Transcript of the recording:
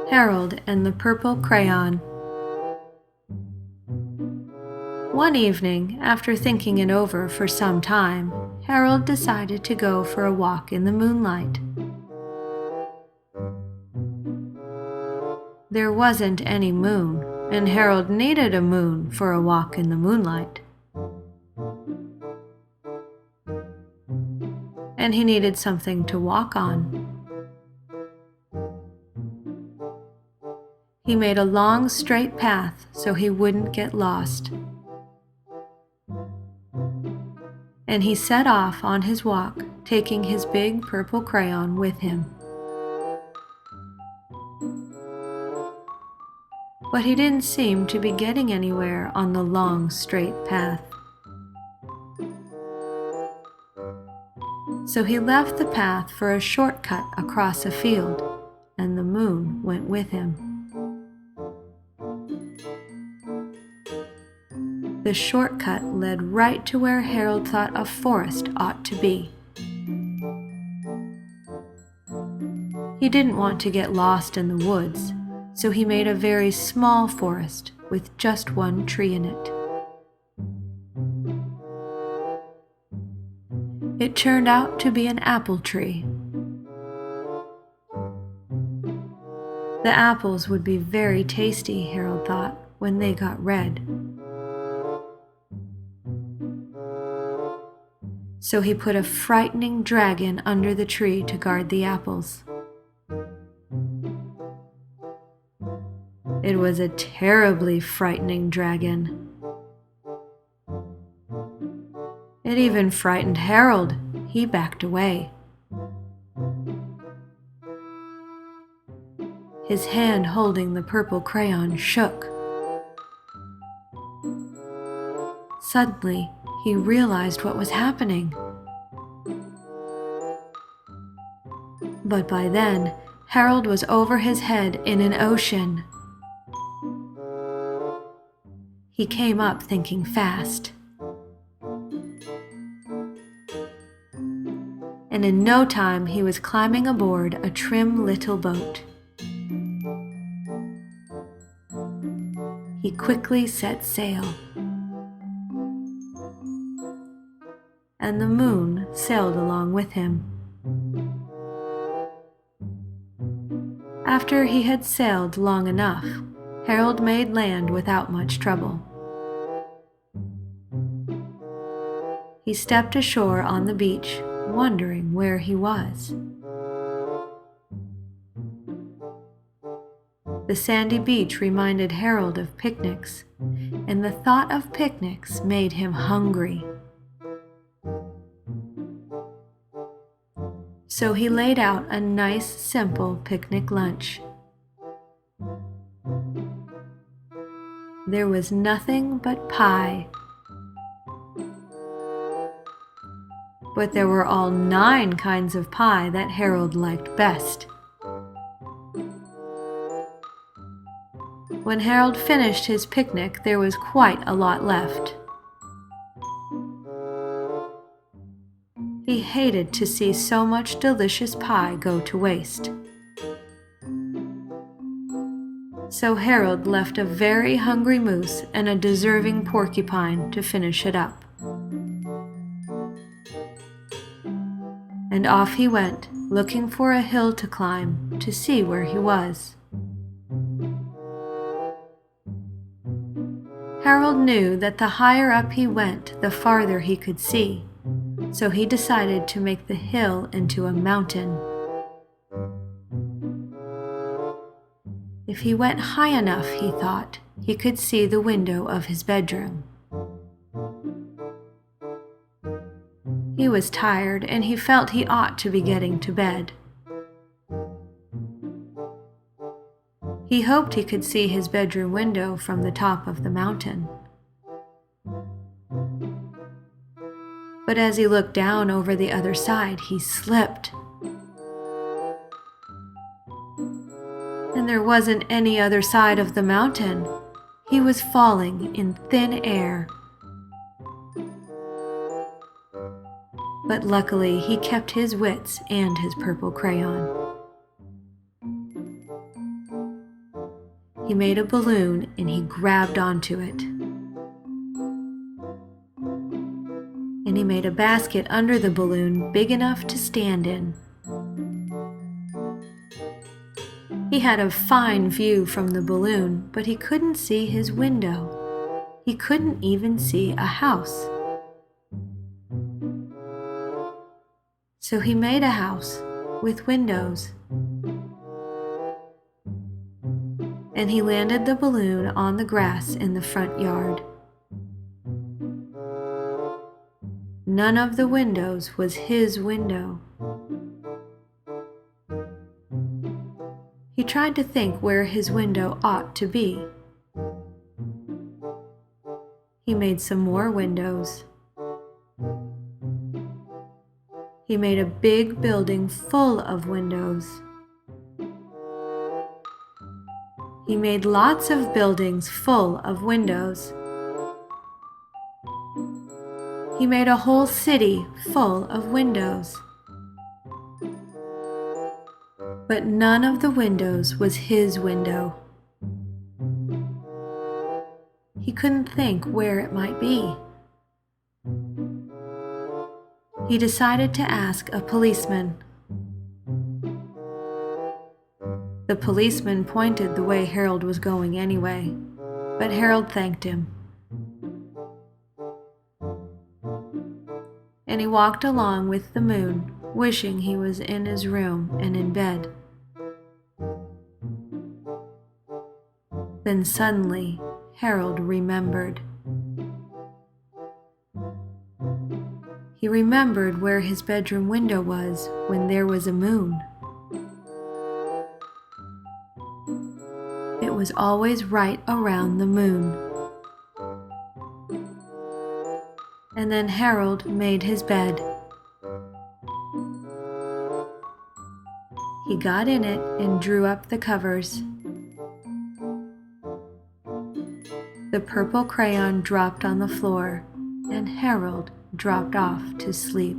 Harold and the Purple Crayon. One evening, after thinking it over for some time, Harold decided to go for a walk in the moonlight. There wasn't any moon, and Harold needed a moon for a walk in the moonlight. And he needed something to walk on. He made a long straight path so he wouldn't get lost. And he set off on his walk, taking his big purple crayon with him. But he didn't seem to be getting anywhere on the long straight path. So he left the path for a shortcut across a field, and the moon went with him. The shortcut led right to where Harold thought a forest ought to be. He didn't want to get lost in the woods, so he made a very small forest with just one tree in it. It turned out to be an apple tree. The apples would be very tasty, Harold thought, when they got red. So he put a frightening dragon under the tree to guard the apples. It was a terribly frightening dragon. It even frightened Harold. He backed away. His hand holding the purple crayon shook. Suddenly, he realized what was happening. But by then, Harold was over his head in an ocean. He came up thinking fast. And in no time he was climbing aboard a trim little boat. He quickly set sail. And the moon sailed along with him. After he had sailed long enough, Harold made land without much trouble. He stepped ashore on the beach, wondering where he was. The sandy beach reminded Harold of picnics, and the thought of picnics made him hungry. So he laid out a nice, simple picnic lunch. There was nothing but pie. But there were all 9 kinds of pie that Harold liked best. When Harold finished his picnic, there was quite a lot left. He hated to see so much delicious pie go to waste. So Harold left a very hungry moose and a deserving porcupine to finish it up. And off he went, looking for a hill to climb to see where he was. Harold knew that the higher up he went, the farther he could see, so he decided to make the hill into a mountain. If he went high enough, he thought, he could see the window of his bedroom. He was tired, and he felt he ought to be getting to bed. He hoped he could see his bedroom window from the top of the mountain. But as he looked down over the other side, he slipped. And there wasn't any other side of the mountain. He was falling in thin air. But luckily, he kept his wits and his purple crayon. He made a balloon and he grabbed onto it. And he made a basket under the balloon big enough to stand in. He had a fine view from the balloon, but he couldn't see his window. He couldn't even see a house. So he made a house with windows. And he landed the balloon on the grass in the front yard. None of the windows was his window. He tried to think where his window ought to be. He made some more windows. He made a big building full of windows. He made lots of buildings full of windows. He made a whole city full of windows. But none of the windows was his window. He couldn't think where it might be. He decided to ask a policeman. The policeman pointed the way Harold was going anyway, but Harold thanked him. And he walked along with the moon, wishing he was in his room and in bed. Then suddenly, Harold remembered. He remembered where his bedroom window was when there was a moon. It was always right around the moon. And then Harold made his bed. He got in it and drew up the covers. The purple crayon dropped on the floor, and Harold dropped off to sleep.